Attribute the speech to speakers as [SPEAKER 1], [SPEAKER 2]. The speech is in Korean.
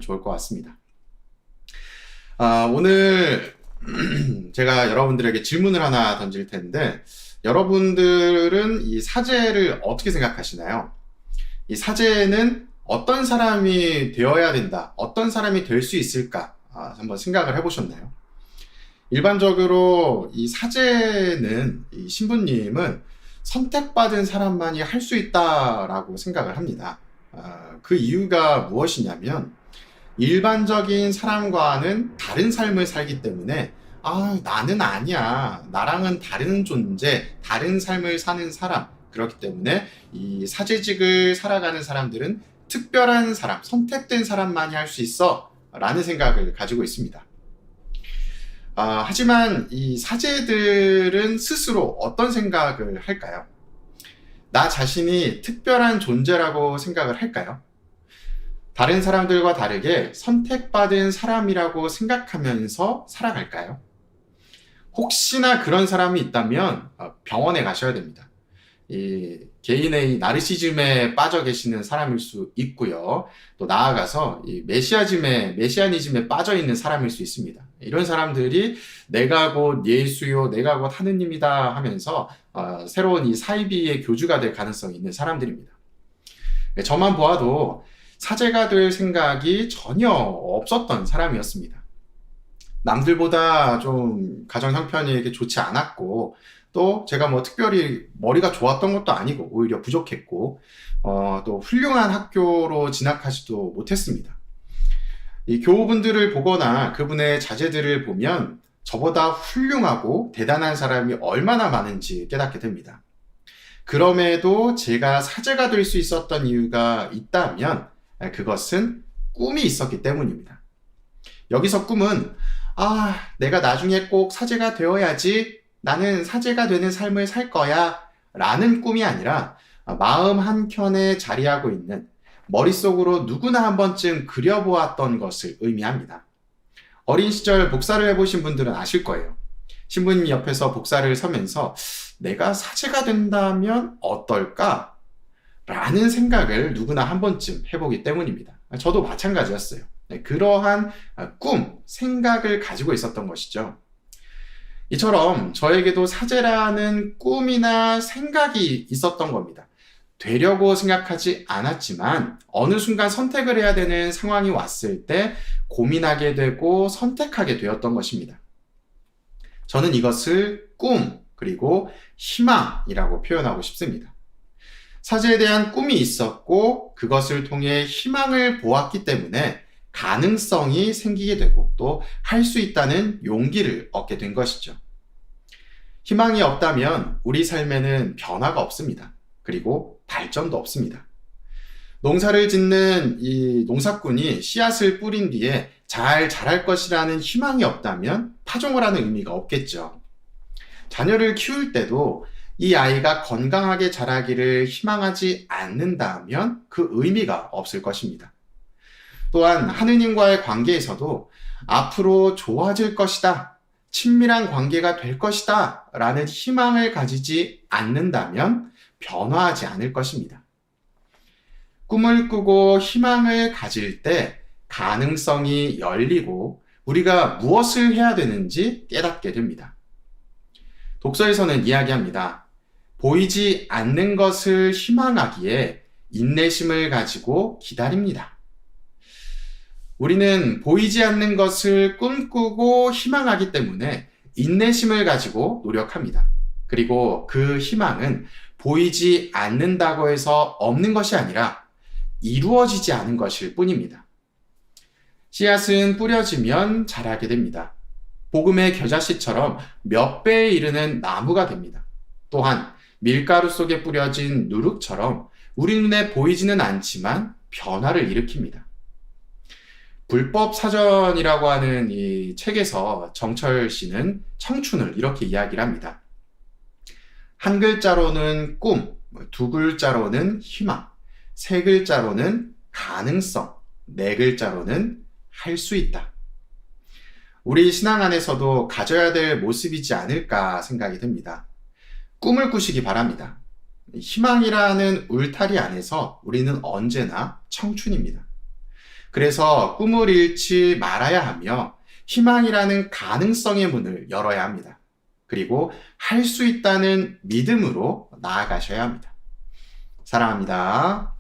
[SPEAKER 1] 좋을 것 같습니다. 오늘 제가 여러분들에게 질문을 하나 던질 텐데, 여러분들은 이 사제를 어떻게 생각하시나요? 이 사제는 어떤 사람이 되어야 된다, 어떤 사람이 될 수 있을까? 한번 생각을 해보셨나요? 일반적으로 이 사제는, 이 신부님은 선택받은 사람만이 할 수 있다라고 생각을 합니다. 그 이유가 무엇이냐면, 일반적인 사람과는 다른 삶을 살기 때문에, 나는 아니야, 나랑은 다른 존재, 다른 삶을 사는 사람, 그렇기 때문에 이 사제직을 살아가는 사람들은 특별한 사람, 선택된 사람만이 할 수 있어 라는 생각을 가지고 있습니다. 하지만 이 사제들은 스스로 어떤 생각을 할까요? 나 자신이 특별한 존재라고 생각을 할까요? 다른 사람들과 다르게 선택받은 사람이라고 생각하면서 살아갈까요? 혹시나 그런 사람이 있다면 병원에 가셔야 됩니다. 이 개인의 이 나르시즘에 빠져 계시는 사람일 수 있고요. 또 나아가서 이 메시아니즘에 빠져 있는 사람일 수 있습니다. 이런 사람들이 내가 곧 예수요, 내가 곧 하느님이다 하면서 새로운 이 사이비의 교주가 될 가능성이 있는 사람들입니다. 저만 보아도 사제가 될 생각이 전혀 없었던 사람이었습니다. 남들보다 좀 가정 형편이 이렇게 좋지 않았고, 또 제가 뭐 특별히 머리가 좋았던 것도 아니고 오히려 부족했고, 또 훌륭한 학교로 진학하지도 못했습니다. 이 교우분들을 보거나 그분의 자제들을 보면 저보다 훌륭하고 대단한 사람이 얼마나 많은지 깨닫게 됩니다. 그럼에도 제가 사제가 될 수 있었던 이유가 있다면 그것은 꿈이 있었기 때문입니다. 여기서 꿈은 내가 나중에 꼭 사제가 되어야지, 나는 사제가 되는 삶을 살 거야 라는 꿈이 아니라 마음 한켠에 자리하고 있는, 머릿속으로 누구나 한 번쯤 그려보았던 것을 의미합니다. 어린 시절 복사를 해보신 분들은 아실 거예요. 신부님 옆에서 복사를 서면서 내가 사제가 된다면 어떨까? 라는 생각을 누구나 한 번쯤 해보기 때문입니다. 저도 마찬가지였어요. 그러한 꿈, 생각을 가지고 있었던 것이죠. 이처럼 저에게도 사제라는 꿈이나 생각이 있었던 겁니다. 되려고 생각하지 않았지만 어느 순간 선택을 해야 되는 상황이 왔을 때 고민하게 되고 선택하게 되었던 것입니다. 저는 이것을 꿈, 그리고 희망이라고 표현하고 싶습니다. 사제에 대한 꿈이 있었고 그것을 통해 희망을 보았기 때문에 가능성이 생기게 되고 또 할 수 있다는 용기를 얻게 된 것이죠. 희망이 없다면 우리 삶에는 변화가 없습니다. 그리고 발전도 없습니다. 농사를 짓는 이 농사꾼이 씨앗을 뿌린 뒤에 잘 자랄 것이라는 희망이 없다면 파종을 하는 의미가 없겠죠. 자녀를 키울 때도 이 아이가 건강하게 자라기를 희망하지 않는다면 그 의미가 없을 것입니다. 또한 하느님과의 관계에서도 앞으로 좋아질 것이다, 친밀한 관계가 될 것이다 라는 희망을 가지지 않는다면 변화하지 않을 것입니다. 꿈을 꾸고 희망을 가질 때 가능성이 열리고 우리가 무엇을 해야 되는지 깨닫게 됩니다. 독서에서는 이야기합니다. 보이지 않는 것을 희망하기에 인내심을 가지고 기다립니다. 우리는 보이지 않는 것을 꿈꾸고 희망하기 때문에 인내심을 가지고 노력합니다. 그리고 그 희망은 보이지 않는다고 해서 없는 것이 아니라 이루어지지 않은 것일 뿐입니다. 씨앗은 뿌려지면 자라게 됩니다. 복음의 겨자씨처럼 몇 배에 이르는 나무가 됩니다. 또한 밀가루 속에 뿌려진 누룩처럼 우리 눈에 보이지는 않지만 변화를 일으킵니다. 불법 사전이라고 하는 이 책에서 정철 씨는 청춘을 이렇게 이야기를 합니다. 한 글자로는 꿈, 두 글자로는 희망, 세 글자로는 가능성, 네 글자로는 할 수 있다. 우리 신앙 안에서도 가져야 될 모습이지 않을까 생각이 듭니다. 꿈을 꾸시기 바랍니다. 희망이라는 울타리 안에서 우리는 언제나 청춘입니다. 그래서 꿈을 잃지 말아야 하며 희망이라는 가능성의 문을 열어야 합니다. 그리고 할 수 있다는 믿음으로 나아가셔야 합니다. 사랑합니다.